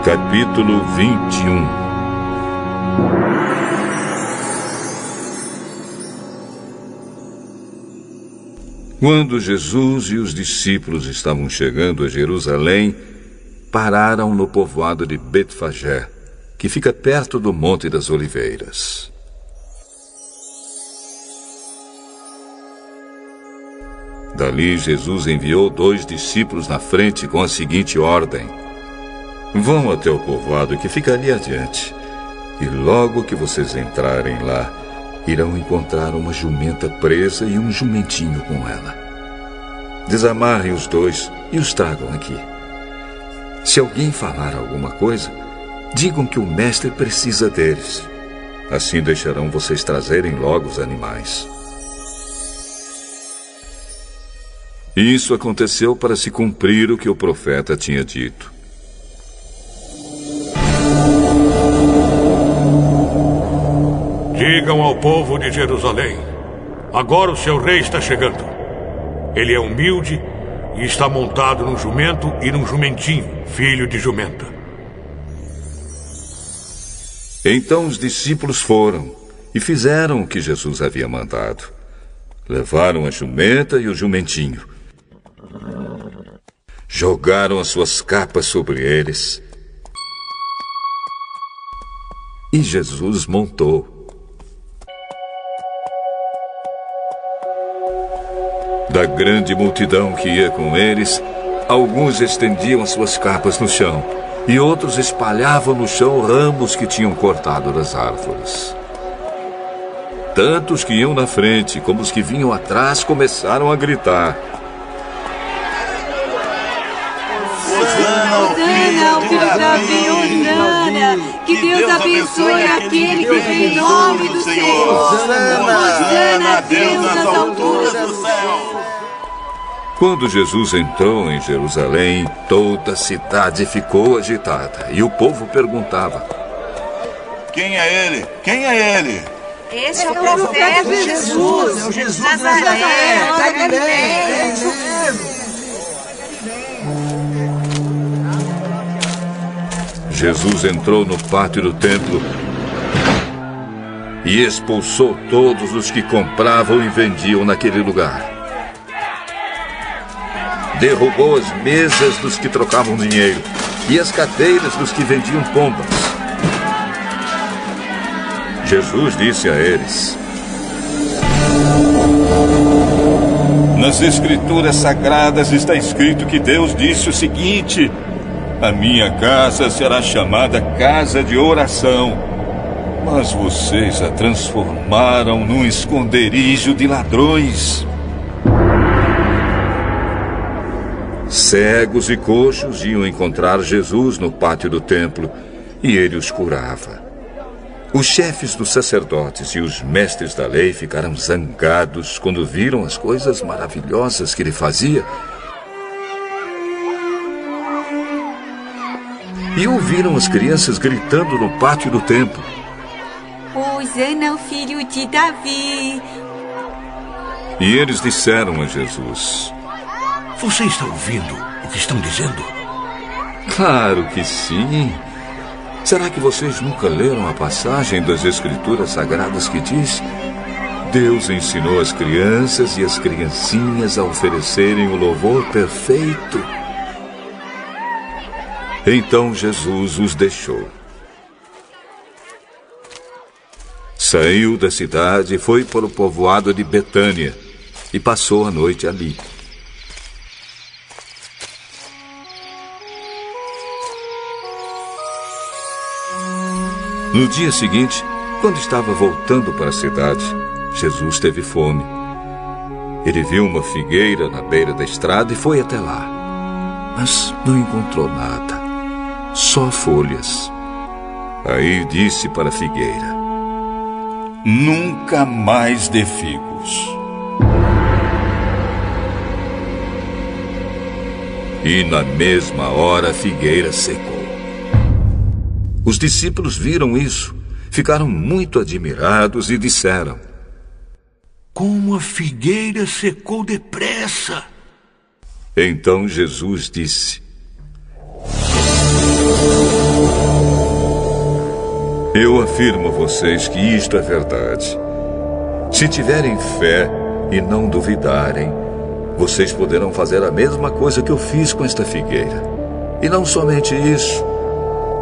Capítulo 21. Quando Jesus e os discípulos estavam chegando a Jerusalém, pararam no povoado de Betfagé, que fica perto do Monte das Oliveiras. Dali, Jesus enviou 2 discípulos na frente com a seguinte ordem: vão até o povoado que fica ali adiante, e logo que vocês entrarem lá, irão encontrar uma jumenta presa e um jumentinho com ela. Desamarrem os 2 e os tragam aqui. Se alguém falar alguma coisa, digam que o mestre precisa deles. Assim deixarão vocês trazerem logo os animais. Isso aconteceu para se cumprir o que o profeta tinha dito. Digam ao povo de Jerusalém: agora o seu rei está chegando. Ele é humilde e está montado num jumento e num jumentinho, filho de jumenta. Então os discípulos foram e fizeram o que Jesus havia mandado. Levaram a jumenta e o jumentinho. Jogaram as suas capas sobre eles. E Jesus montou. Da grande multidão que ia com eles, alguns estendiam as suas capas no chão, e outros espalhavam no chão ramos que tinham cortado das árvores. Tanto os que iam na frente como os que vinham atrás começaram a gritar: Hosana ao filho de Davi, Hosana! Que Deus abençoe aquele que vem em nome do Senhor! Hosana a Deus nas alturas do céu! Quando Jesus entrou em Jerusalém, toda a cidade ficou agitada, e o povo perguntava: quem é ele? Quem é ele? Esse é o profeta Jesus, é o Jesus de Nazaré, da Galileia. Jesus entrou no pátio do templo e expulsou todos os que compravam e vendiam naquele lugar. Derrubou as mesas dos que trocavam dinheiro e as cadeiras dos que vendiam pombas. Jesus disse a eles: nas Escrituras Sagradas está escrito que Deus disse o seguinte: a minha casa será chamada casa de oração, mas vocês a transformaram num esconderijo de ladrões. Cegos e coxos iam encontrar Jesus no pátio do templo, e ele os curava. Os chefes dos sacerdotes e os mestres da lei ficaram zangados quando viram as coisas maravilhosas que ele fazia e ouviram as crianças gritando no pátio do templo: Hosana ao filho de Davi! E eles disseram a Jesus: Você está ouvindo o que estão dizendo? Claro que sim. Será que vocês nunca leram a passagem das Escrituras Sagradas que diz: Deus ensinou as crianças e as criancinhas a oferecerem o louvor perfeito? Então Jesus os deixou. Saiu da cidade e foi para o povoado de Betânia e passou a noite ali. No dia seguinte, quando estava voltando para a cidade, Jesus teve fome. Ele viu uma figueira na beira da estrada e foi até lá. Mas não encontrou nada, só folhas. Aí disse para a figueira: nunca mais dê figos. E na mesma hora a figueira secou. Os discípulos viram isso, ficaram muito admirados e disseram: como a figueira secou depressa! Então Jesus disse: Eu afirmo a vocês que isto é verdade. Se tiverem fé e não duvidarem, vocês poderão fazer a mesma coisa que eu fiz com esta figueira. E não somente isso,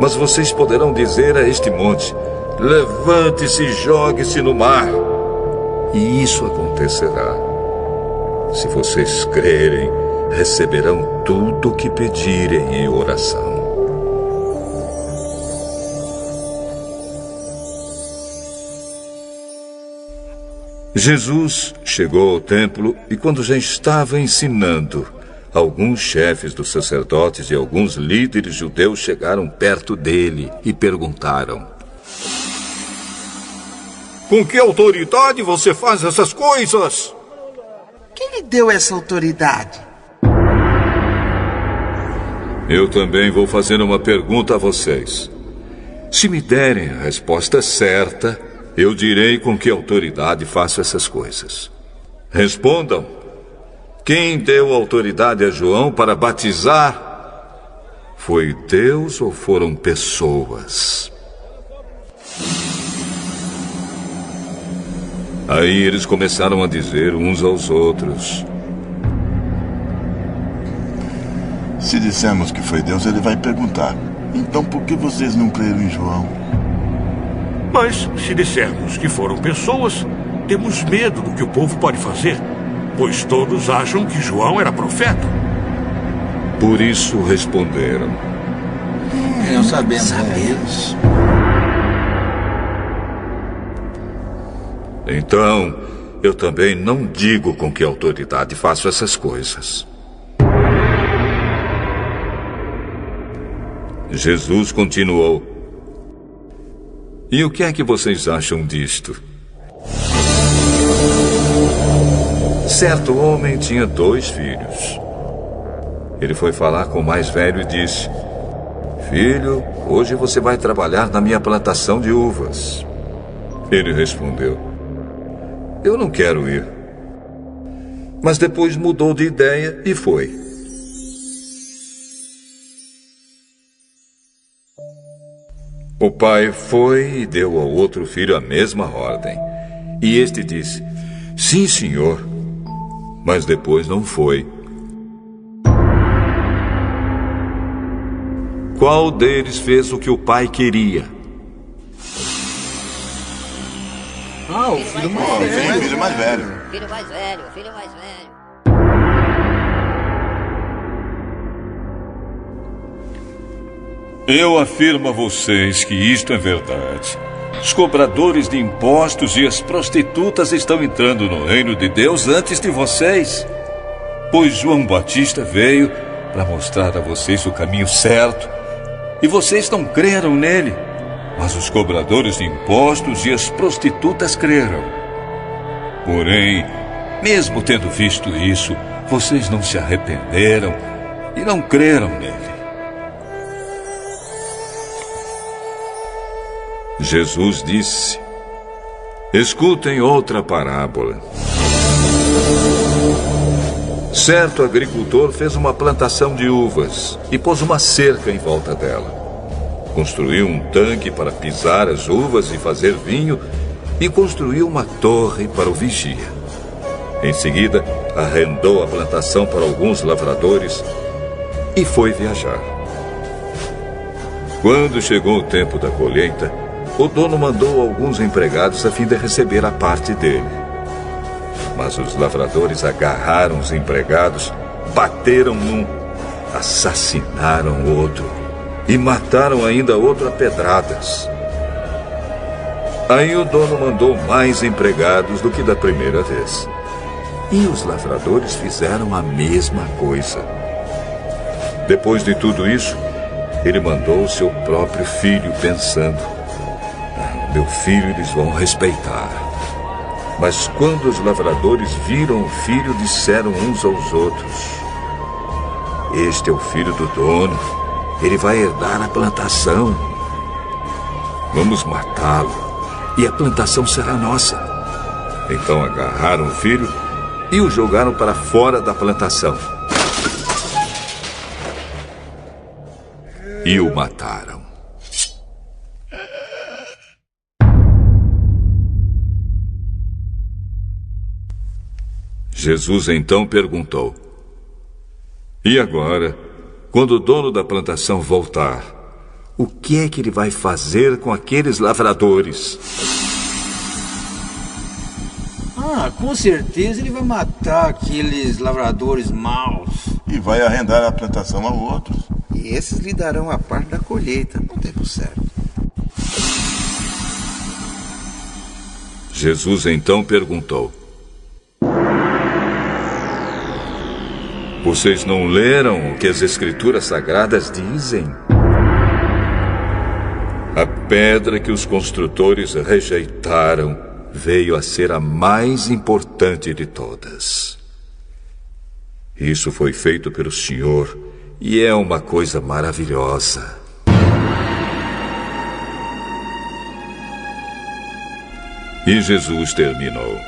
mas vocês poderão dizer a este monte: levante-se e jogue-se no mar. E isso acontecerá. Se vocês crerem, receberão tudo o que pedirem em oração. Jesus chegou ao templo e, quando já estava ensinando, alguns chefes dos sacerdotes e alguns líderes judeus chegaram perto dele e perguntaram: Com que autoridade você faz essas coisas? Quem lhe deu essa autoridade? Eu também vou fazer uma pergunta a vocês. Se me derem a resposta certa, eu direi com que autoridade faço essas coisas. Respondam. Quem deu autoridade a João para batizar? Foi Deus ou foram pessoas? Aí eles começaram a dizer uns aos outros: Se dissermos que foi Deus, ele vai perguntar: então por que vocês não creram em João? Mas se dissermos que foram pessoas, temos medo do que o povo pode fazer, pois todos acham que João era profeta. Por isso responderam: Não sabemos. Então, eu também não digo com que autoridade faço essas coisas. Jesus continuou: E o que é que vocês acham disto? Certo homem tinha 2 filhos. Ele foi falar com o mais velho e disse: Filho, hoje você vai trabalhar na minha plantação de uvas. Ele respondeu: Eu não quero ir. Mas depois mudou de ideia e foi. O pai foi e deu ao outro filho a mesma ordem. E este disse: Sim, senhor. Mas depois não foi. Qual deles fez o que o pai queria? O filho mais velho. Filho mais velho. Filho mais velho, filho mais velho. Eu afirmo a vocês que isto é verdade. Os cobradores de impostos e as prostitutas estão entrando no reino de Deus antes de vocês. Pois João Batista veio para mostrar a vocês o caminho certo e vocês não creram nele. Mas os cobradores de impostos e as prostitutas creram. Porém, mesmo tendo visto isso, vocês não se arrependeram e não creram nele. Jesus disse: Escutem outra parábola. Certo agricultor fez uma plantação de uvas e pôs uma cerca em volta dela. Construiu um tanque para pisar as uvas e fazer vinho e construiu uma torre para o vigia. Em seguida, arrendou a plantação para alguns lavradores e foi viajar. Quando chegou o tempo da colheita, o dono mandou alguns empregados a fim de receber a parte dele. Mas os lavradores agarraram os empregados, bateram um, assassinaram o outro e mataram ainda outro a pedradas. Aí o dono mandou mais empregados do que da primeira vez. E os lavradores fizeram a mesma coisa. Depois de tudo isso, ele mandou seu próprio filho, pensando: meu filho eles vão respeitar. Mas quando os lavradores viram o filho, disseram uns aos outros: Este é o filho do dono, ele vai herdar a plantação. Vamos matá-lo e a plantação será nossa. Então agarraram o filho e o jogaram para fora da plantação. E o mataram. Jesus então perguntou: E agora, quando o dono da plantação voltar, o que é que ele vai fazer com aqueles lavradores? Com certeza ele vai matar aqueles lavradores maus. E vai arrendar a plantação a outros. E esses lhe darão a parte da colheita no tempo certo. Jesus então perguntou: Vocês não leram o que as Escrituras Sagradas dizem? A pedra que os construtores rejeitaram veio a ser a mais importante de todas. Isso foi feito pelo Senhor e é uma coisa maravilhosa. E Jesus terminou: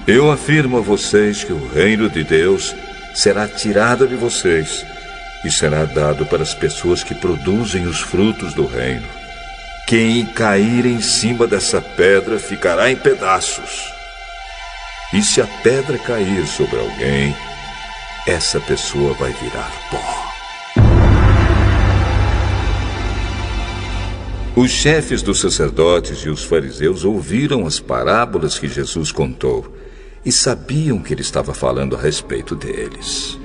Eu afirmo a vocês que o reino de Deus será tirado de vocês e será dado para as pessoas que produzem os frutos do reino. Quem cair em cima dessa pedra ficará em pedaços. E se a pedra cair sobre alguém, essa pessoa vai virar pó. Os chefes dos sacerdotes e os fariseus ouviram as parábolas que Jesus contou e sabiam que ele estava falando a respeito deles.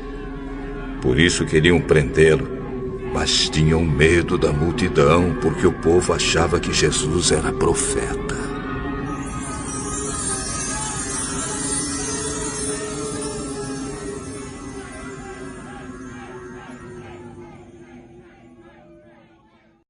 Por isso queriam prendê-lo, mas tinham medo da multidão, porque o povo achava que Jesus era profeta.